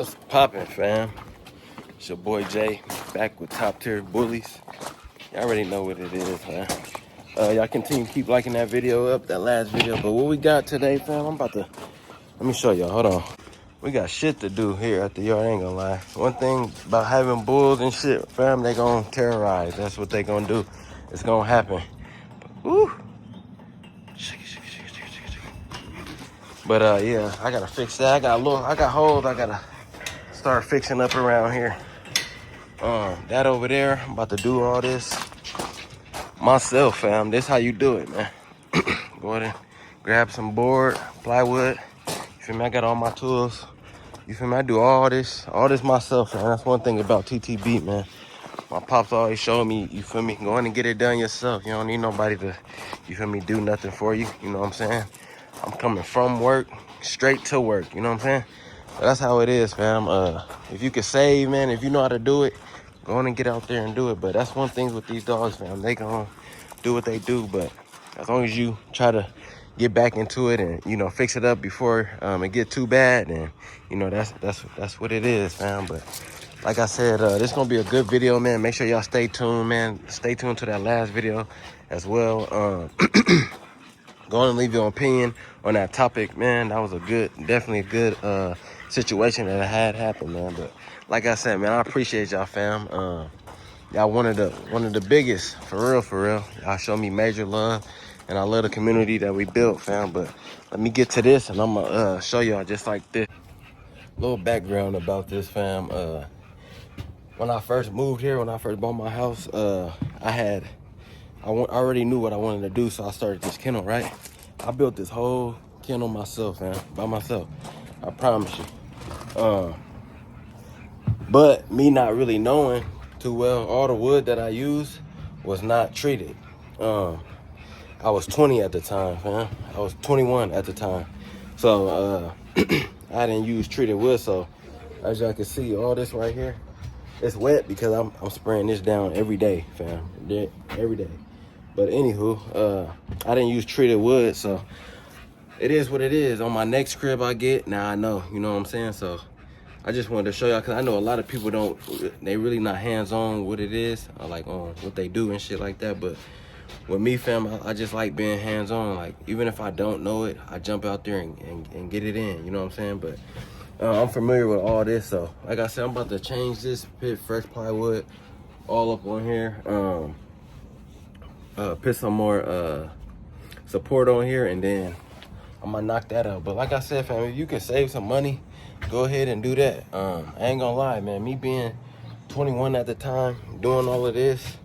What's poppin', fam? It's your boy Jay, back with Top Tier Bullies. Y'all already know what it is, man. Y'all continue to keep liking that video up, that last video. But what we got today, fam, let me show y'all, hold on. We got shit to do here at the yard, I ain't gonna lie. One thing about having bulls and shit, fam, they gonna terrorize. That's what they gonna do. It's gonna happen. Woo! But yeah, I gotta fix that. I got holes I gotta start fixing up around here. That over there, I'm about to do all this myself, fam. This how you do it, man. Go ahead and grab some board, plywood. You feel me? I got all my tools. You feel me? I do all this myself, man. That's one thing about TTB, man. My pops always showed me, you feel me? Go in and get it done yourself. You don't need nobody to, you feel me, do nothing for you. You know what I'm saying? I'm coming from work straight to work. You know what I'm saying? So that's how it is, fam. If you can save, man, if you know how to do it, go on and get out there and do it. But that's one thing with these dogs, fam. They gonna do what they do, but as long as you try to get back into it and, you know, fix it up before it get too bad, and, you know, that's what it is, fam. But like I said, this gonna be a good video, man. Make sure y'all stay tuned, man. Stay tuned to that last video as well. Go and leave your opinion on that topic, man. That was definitely a good situation that I had happen, man. But like I said, man, I appreciate y'all, fam. Y'all one of the biggest, for real. Y'all show me major love, and I love the community that we built, fam. But let me get to this, and I'm gonna show y'all just like this. Little background about this, fam. When I first moved here, when I first bought my house, I already knew what I wanted to do, so I started this kennel, right? I built this whole kennel myself, man, by myself. I promise you. But me not really knowing too well, all the wood that I used was not treated. I was 20 at the time, man. I was 21 at the time. So I didn't use treated wood, so as y'all can see, all this right here, it's wet because I'm spraying this down every day, fam. Every day. But anywho, I didn't use treated wood, so it is what it is. On my next crib I get, now I know, you know what I'm saying? So I just wanted to show y'all, because I know a lot of people they really not hands-on what it is, or like on what they do and shit like that. But with me, fam, I just like being hands-on. Like, even if I don't know it, I jump out there and get it in, you know what I'm saying? But I'm familiar with all this, so like I said, I'm about to change this, put fresh plywood all up on here, put some more support on here, and then I'm gonna knock that out. But like I said, fam, if you can save some money, go ahead and do that. I ain't gonna lie, man, me being 21 at the time, doing all of this,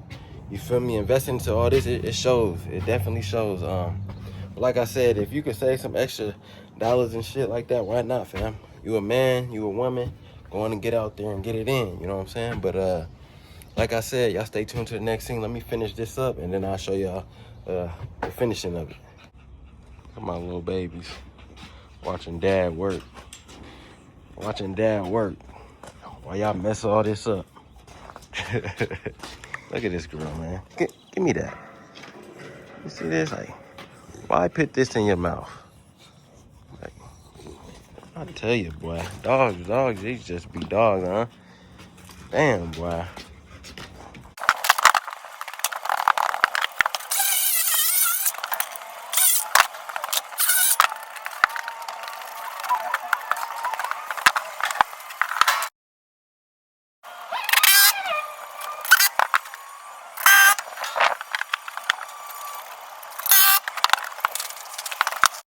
you feel me, investing into all this, it shows. It definitely shows. But like I said, if you can save some extra dollars and shit like that, why not, fam? You a man, you a woman, go on and get out there and get it in, you know what I'm saying? But like I said, y'all stay tuned to the next scene. Let me finish this up, and then I'll show y'all the finishing of it. Come on, little babies, watching dad work. Watching dad work while y'all mess all this up. Look at this girl, man. Give me that. You see this? Like, why put this in your mouth? Like, I tell you, boy, dogs, they just be dogs, huh? Damn, boy.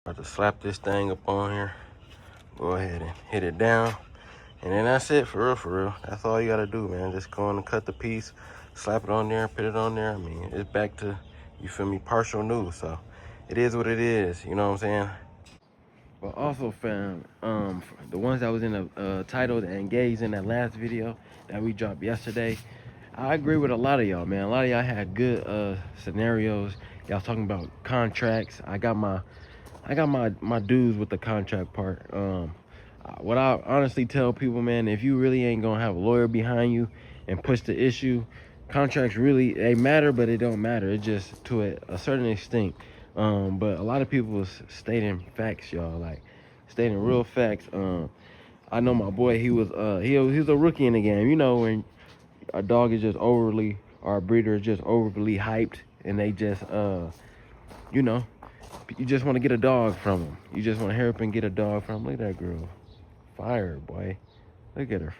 About to slap this thing up on here. Go ahead and hit it down. And then that's it, for real. That's all you gotta do, man. Just go on and cut the piece, slap it on there, put it on there. I mean, it's back to, you feel me, partial new. So it is what it is, you know what I'm saying? But also, fam, the ones that was in the title and engaged in that last video that we dropped yesterday, I agree with a lot of y'all, man. A lot of y'all had good scenarios. Y'all talking about contracts. I got my dues with the contract part. What I honestly tell people, man, if you really ain't gonna have a lawyer behind you and push the issue, contracts really, they matter, but it don't matter. It just, to a certain extent. But a lot of people was stating facts, y'all, like stating real facts. I know my boy, he was a rookie in the game. You know, when a dog is just overly, or a breeder is just overly hyped, and they just you know, you just want to get a dog from them. You just want to hurry up and get a dog from them. Look at that girl, fire, boy. Look at her.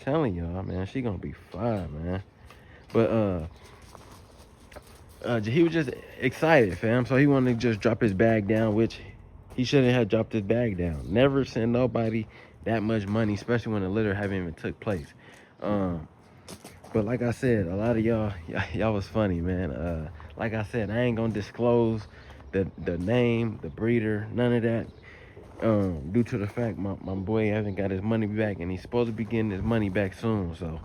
Telling y'all, man, she gonna be fine, man. But he was just excited, fam. So he wanted to just drop his bag down, which he shouldn't have dropped his bag down. Never send nobody that much money, especially when the litter haven't even took place. But like I said, a lot of y'all was funny, man. Like I said, I ain't gonna disclose the name, the breeder, none of that. Due to the fact my boy hasn't got his money back, and he's supposed to be getting his money back soon. So,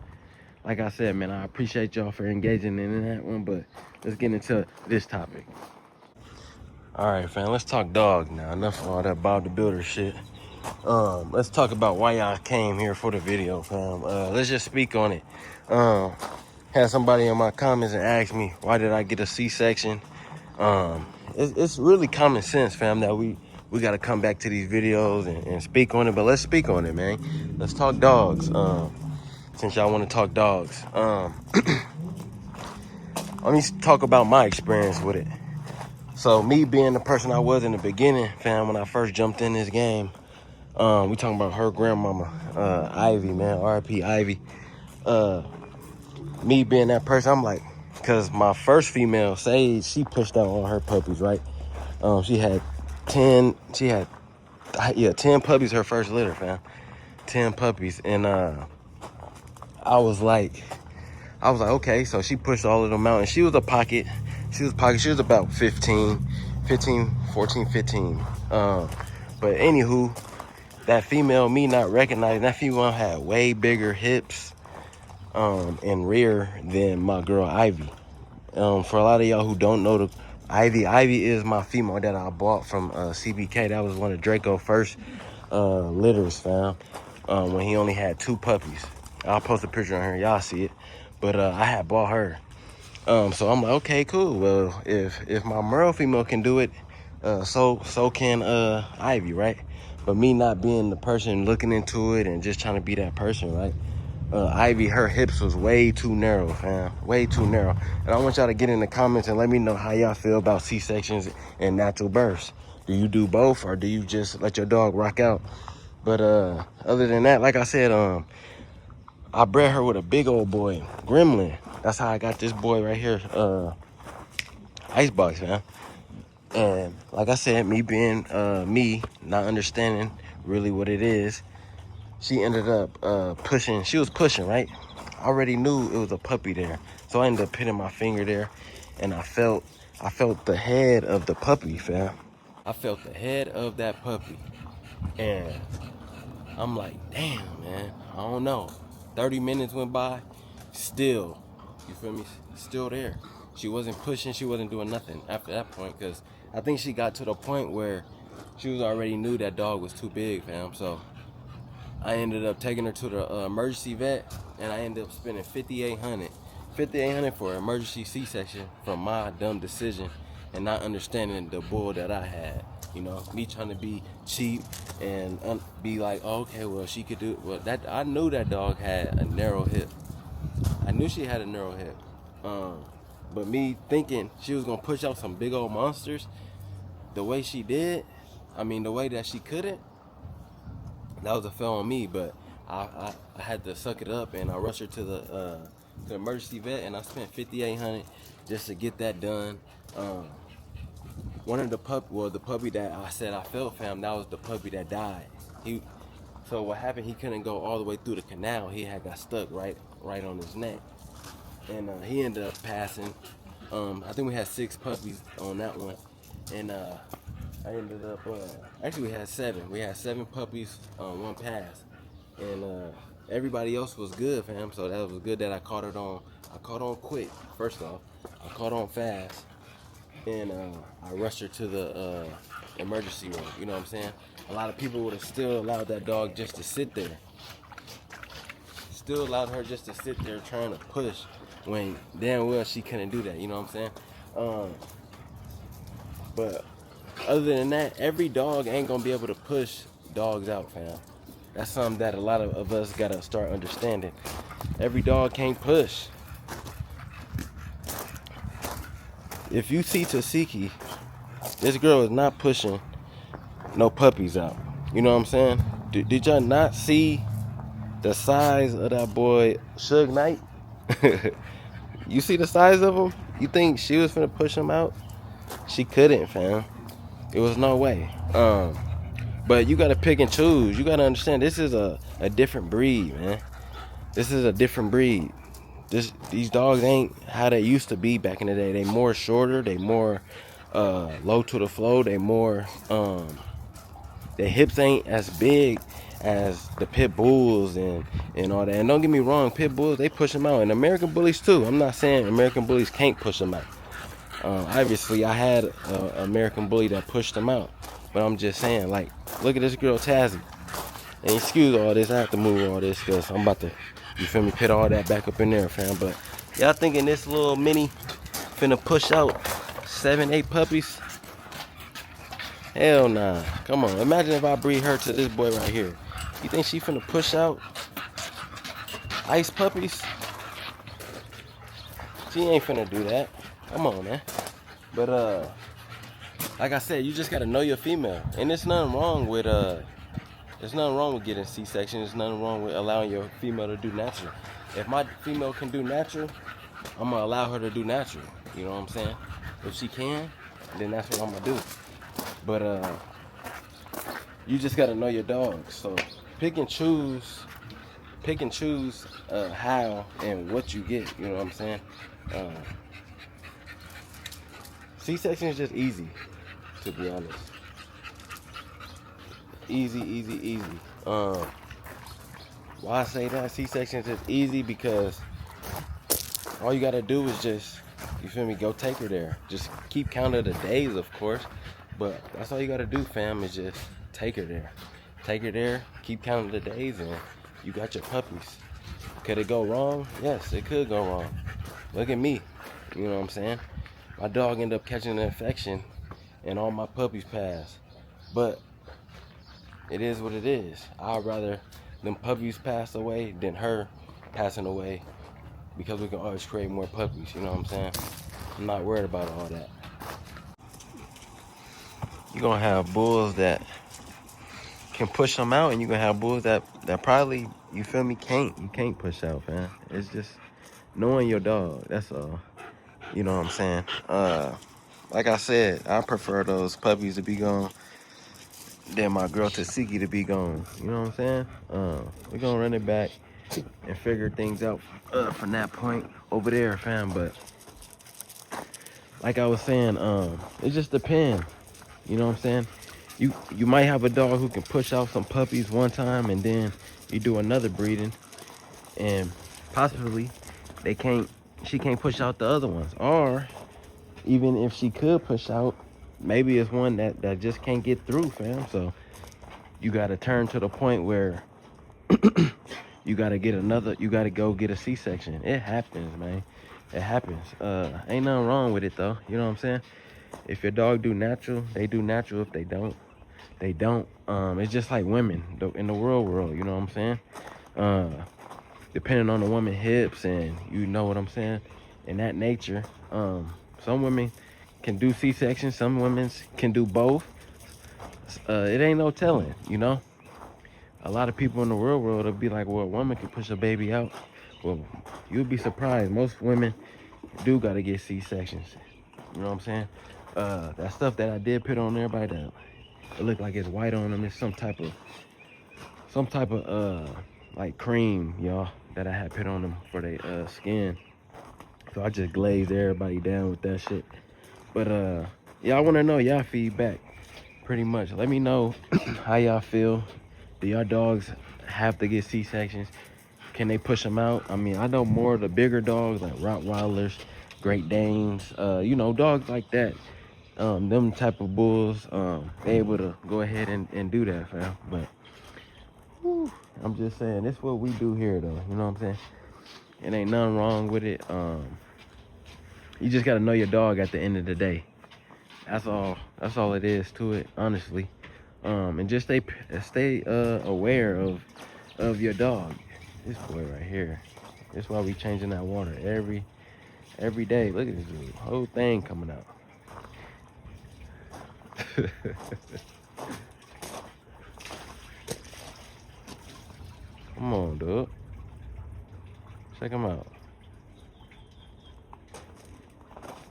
like I said, man, I appreciate y'all for engaging in that one. But let's get into this topic. All right, fam, let's talk dog now. Enough of all that Bob the Builder shit. Let's talk about why y'all came here for the video, fam. Let's just speak on it. Had somebody in my comments and asked me, why did I get a C-section? It's really common sense, fam, that we got to come back to these videos and speak on it. But let's speak on it, man. Let's talk dogs. Since y'all want to talk dogs. Let me talk about my experience with it. So me being the person I was in the beginning, fam, when I first jumped in this game, we talking about her grandmama, Ivy, man, R.I.P. Ivy. Me being that person, I'm like, because my first female, Sage, she pushed out all her puppies, right? She had 10 puppies her first litter, fam. 10 puppies. And I was like, okay, so she pushed all of them out, and she was about 15. But anywho, that female, me not recognizing, that female had way bigger hips and rear than my girl Ivy. For a lot of y'all who don't know, Ivy is my female that I bought from CBK. That was one of Draco's first litters, fam, when he only had 2 puppies. I'll post a picture on her, y'all see it. But I had bought her. So I'm like, okay, cool. Well, if my Merle female can do it, so can Ivy, right? But me not being the person looking into it and just trying to be that person, right? Ivy, her hips was way too narrow, fam. Way too narrow. And I want y'all to get in the comments and let me know how y'all feel about C-sections and natural births. Do you do both, or do you just let your dog rock out? But other than that, like I said, I bred her with a big old boy, Gremlin. That's how I got this boy right here, Icebox, man. And like I said, me being me, not understanding really what it is, she ended up pushing. She was pushing, right? I already knew it was a puppy there, so I ended up putting my finger there, and I felt the head of the puppy, fam. I felt the head of that puppy, and I'm like, damn, man, I don't know. 30 minutes went by, still, you feel me? Still there. She wasn't pushing, she wasn't doing nothing after that point, because I think she got to the point where she was already knew that dog was too big, fam. So I ended up taking her to the emergency vet, and I ended up spending $5,800 for an emergency C-section from my dumb decision and not understanding the bull that I had. You know, me trying to be cheap and be like, oh, okay, well, she could do it. Well, that I knew that dog had a narrow hip. I knew she had a narrow hip. But me thinking she was gonna push out some big old monsters, the way she did, the way that she couldn't, that was a fail on me. But I had to suck it up, and I rushed her to the emergency vet, and I spent $5,800 just to get that done. One of the puppy that I said I felt, fam, that was the puppy that died. So what happened? He couldn't go all the way through the canal. He had got stuck right on his neck, and he ended up passing. I think we had 6 puppies on that one, and I ended up actually we had 7. We had 7 puppies on one pass, and everybody else was good, fam. So that was good that I caught it on. I caught on quick. First off, I caught on fast. And I rushed her to the emergency room. You know what I'm saying? A lot of people would have still allowed that dog just to sit there. Still allowed her just to sit there trying to push when damn well she couldn't do that. You know what I'm saying? But other than that, every dog ain't gonna be able to push dogs out, fam. That's something that a lot of us gotta start understanding. Every dog can't push. If you see Tasiki, this girl is not pushing no puppies out. You know what I'm saying? Did y'all not see the size of that boy Suge Knight? You see the size of him? You think she was finna push him out? She couldn't, fam. It was no way. But you gotta pick and choose. You gotta understand this is a different breed, man. This is a different breed. These dogs ain't how they used to be back in the day. They more shorter, they more low to the flow, they more their hips ain't as big as the pit bulls and all that. And don't get me wrong, pit bulls, they push them out, and American bullies too. I'm not saying American bullies can't push them out. Obviously I had an American bully that pushed them out, but I'm just saying, like, look at this girl Tazzy. And excuse all this, I have to move all this because I'm about to, you feel me, put all that back up in there, fam. But y'all thinking this little mini finna push out 7, 8 puppies? Hell nah. Come on, imagine if I breed her to this boy right here. You think she finna push out ice puppies? She ain't finna do that. Come on, man. But like I said, you just gotta know your female. And there's nothing wrong with getting C-section. There's nothing wrong with allowing your female to do natural. If my female can do natural, I'm gonna allow her to do natural. You know what I'm saying? If she can, then that's what I'm gonna do. But you just gotta know your dogs. So pick and choose how and what you get. You know what I'm saying? C-section is just easy, to be honest. Easy. Why I say that C-section is just easy because all you gotta do is just, you feel me, go take her there. Just keep count of the days, of course, but that's all you gotta do, fam, is just take her there. Take her there, keep counting the days, and you got your puppies. Could it go wrong? Yes, it could go wrong. Look at me, you know what I'm saying? My dog ended up catching an infection and all my puppies passed. But it is what it is. I'd rather them puppies pass away than her passing away, because we can always create more puppies, you know what I'm saying? I'm not worried about all that. You're gonna have bulls that can push them out, and you're gonna have bulls that probably, you feel me, you can't push out, man. It's just knowing your dog, that's all. You know what I'm saying? Like I said, I prefer those puppies to be gone than my girl Tasiki to be gone. You know what I'm saying? We're gonna run it back and figure things out from that point over there, fam. But like I was saying, it just depends. You know what I'm saying? You might have a dog who can push out some puppies one time, and then you do another breeding, and possibly she can't push out the other ones. Or even if she could push out, maybe it's one that just can't get through, fam. So you gotta turn to the point where you gotta go get a C-section. It happens, man. It happens. Ain't nothing wrong with it though. You know what I'm saying? If your dog do natural, they do natural. If they don't, they don't. It's just like women in the world, you know what I'm saying? Depending on the woman's hips, and you know what I'm saying, in that nature. Some women can do C-section, some women can do both. It ain't no telling, you know. A lot of people in the real world will be like, well, a woman can push a baby out. Well, you'll be surprised. Most women do gotta get C-sections. You know what I'm saying? That stuff that I did put on everybody that it look like it's white on them, it's some type of like cream, y'all, that I had put on them for their skin. So I just glazed everybody down with that shit. But yeah, I want to know y'all feedback, pretty much. Let me know how y'all feel. Do y'all dogs have to get C-sections? Can they push them out? I mean, I know more of the bigger dogs like Rottweilers, Great Danes, you know, dogs like that. Them type of bulls, they able to go ahead and do that, fam. But whew, I'm just saying, this is what we do here, though. You know what I'm saying? It ain't nothing wrong with it. You just gotta know your dog at the end of the day. That's all it is to it, honestly. And just stay aware of your dog. This boy right here. That's why we changing that water every day. Look at this dude. Whole thing coming out. Come on, dude. Check him out.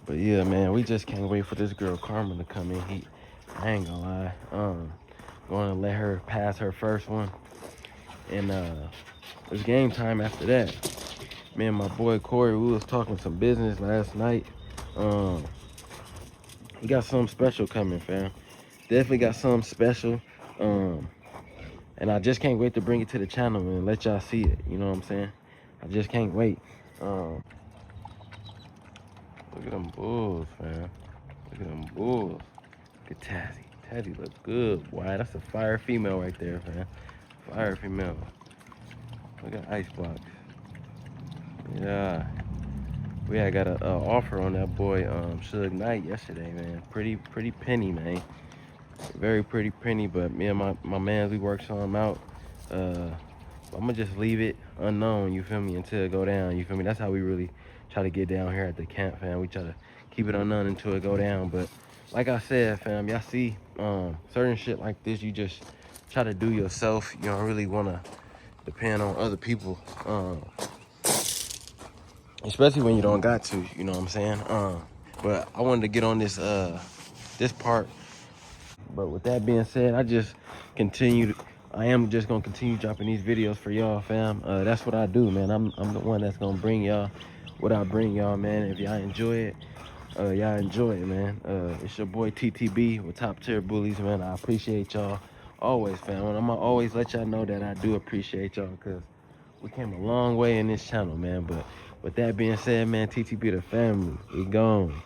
But yeah, man, we just can't wait for this girl Karma to come in. I ain't gonna lie. Going to let her pass her first one, and it's game time after that. Me and my boy Corey, we was talking some business last night. We got something special coming, fam. Definitely got something special. And I just can't wait to bring it to the channel and let y'all see it. You know what I'm saying? I just can't wait. Look at them bulls, fam. Look at them bulls. Look at Tazzy. Tazzy look good, boy. That's a fire female right there, fam. Fire female. Look at Icebox. Yeah. We had got a offer on that boy Suge Knight yesterday, man. Pretty penny, man. Very pretty penny, but me and my man, we worked some out. I'm gonna just leave it unknown, you feel me, until it go down, you feel me. That's how we really try to get down here at the camp, fam. We try to keep it unknown until it go down. But like I said, fam, y'all see certain shit like this, you just try to do yourself. You don't really want to depend on other people, especially when you don't got to, you know what I'm saying. But I wanted to get on this this part. But with that being said, I am just gonna continue dropping these videos for y'all, fam. That's what I do, man. I'm the one that's gonna bring y'all what I bring y'all, man. If y'all enjoy it, y'all enjoy it, man. It's your boy TTB with Top Tier Bullies, man. I appreciate y'all always, fam. And I'm gonna always let y'all know that I do appreciate y'all, because we came a long way in this channel, man. But with that being said, man, TTB the family, we gone.